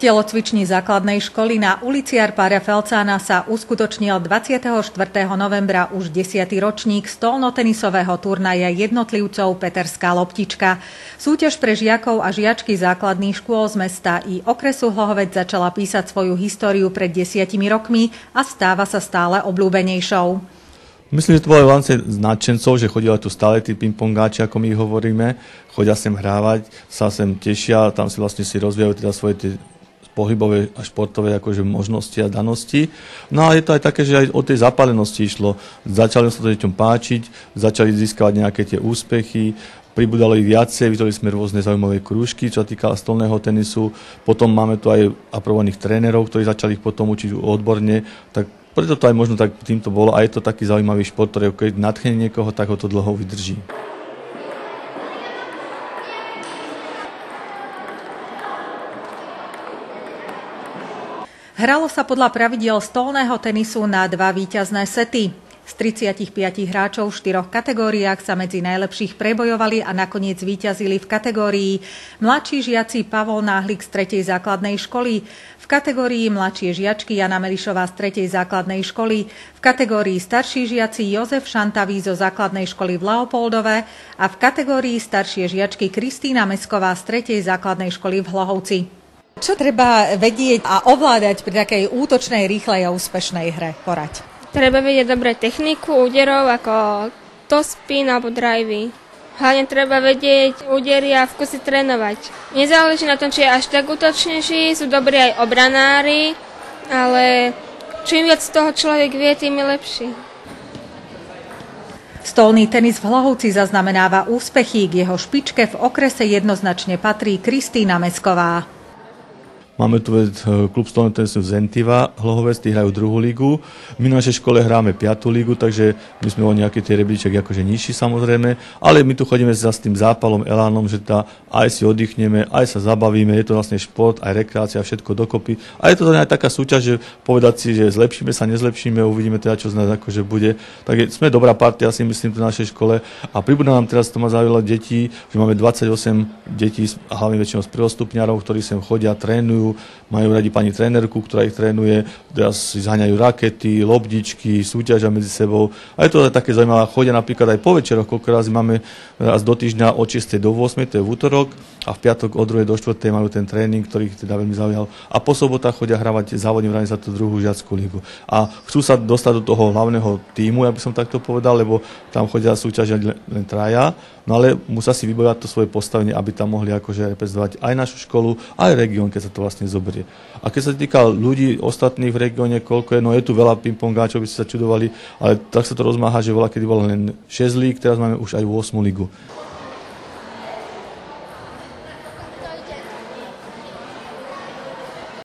telocvični základnej školy na ulici Arpária Felcána sa uskutočnil 24. novembra už 10. ročník stolnotenisového turnaja jednotlivcov Peterská loptička. Súťaž pre žiakov a žiačky základných škôl z mesta i okresu Hlohovec začala písať svoju históriu pred 10 rokmi a stáva sa stále obľúbenejšou. Myslím, že to bolo vlastne nadšencov, že chodila tu stále tí pingpongáči, ako my ich hovoríme, chodia sem hrávať, sa sem tešia, tam si vlastne rozvíjajú teda svoje tie pohybové a športové akože možnosti a danosti. No a je to aj také, že aj o tej zapálenosti išlo. Začali sa to deťom páčiť, začali získavať nejaké tie úspechy, pribudalo ich viacej, vytvorili sme rôzne zaujímavé krúžky, čo sa týka stolného tenisu. Potom máme tu aj aprobovaných trénerov, ktorí začali ich potom učiť odborne, tak preto to aj možno tak týmto bolo a je to taký zaujímavý šport, ktorý keď nadchne niekoho, tak ho to dlho vydrží. Hralo sa podľa pravidiel stolného tenisu na 2 víťazné sety. Z 35 hráčov v 4 kategóriách sa medzi najlepších prebojovali a nakoniec víťazili v kategórii mladší žiaci Pavol Náhlik z 3. základnej školy, v kategórii mladšie žiačky Jana Melišová z 3. základnej školy, v kategórii starší žiaci Jozef Šantavý zo základnej školy v Leopoldove a v kategórii staršie žiačky Kristýna Mesková z 3. základnej školy v Hlohovci. Čo treba vedieť a ovládať pri takej útočnej, rýchlej a úspešnej hre? Poraď. Treba vedieť dobre techniku úderov ako topspin alebo drivey. Hlavne treba vedieť údery a v kuse trénovať. Nezáleží na tom, či je až tak útočnejší, sú dobrí aj obranári, ale čím viac toho človek vie, tým je lepší. Stolný tenis v Hlohovci zaznamenáva úspechy, k jeho špičke v okrese jednoznačne patrí Kristýna Mesková. Máme tu klub stolného tenisu Zentiva Hlohovec, tí hrajú 2. ligu. My na našej škole hráme 5. ligu, takže my sme o nejaký tie rebríček akože nižší samozrejme, ale my tu chodíme za s tým zápalom, elánom, že aj si oddychneme, aj sa zabavíme, je to vlastne šport, aj rekreácia, všetko dokopy. A je to aj taká súťaž, že povedať si, že zlepšíme sa, nezlepšíme, uvidíme teda, čo z nás akože bude. Tak sme dobrá partia, si myslím, tu na našej škole a pribúda nám teraz, to má zaujalo detí, že máme 28 detí, hlavne väčšinou z prvostupňarov, ktorí sem chodia, trénujú. Majú radi pani trénerku, ktorá ich trénuje, teraz si zháňajú rakety, lobdičky, súťažia medzi sebou. A je to také zaujímavé, chodia napríklad aj po večeroch, koľko razy máme raz do týždňa od 6. do 8. to je v útorok a v piatok od 2. do 4. majú ten tréning, ktorý ich teda veľmi zaujal. A po sobotách chodia hravať závodne v rámci za tú 2. žiackú ligu. A chcú sa dostať do toho hlavného tímu, ja by som takto povedal, lebo tam chodia súťažiať len traja, no ale musia si vybojovať to svoje postavenie, aby tam mohli akože reprezentovať aj našu školu, aj región, keď sa to vlastne zoberie. A keď sa týka ľudí ostatných v regióne, koľko je, no je tu veľa pingpongáčov, by ste sa čudovali, ale tak sa to rozmáha, že veľa kedy bolo len 6 líg, teraz máme už aj 8. ligu.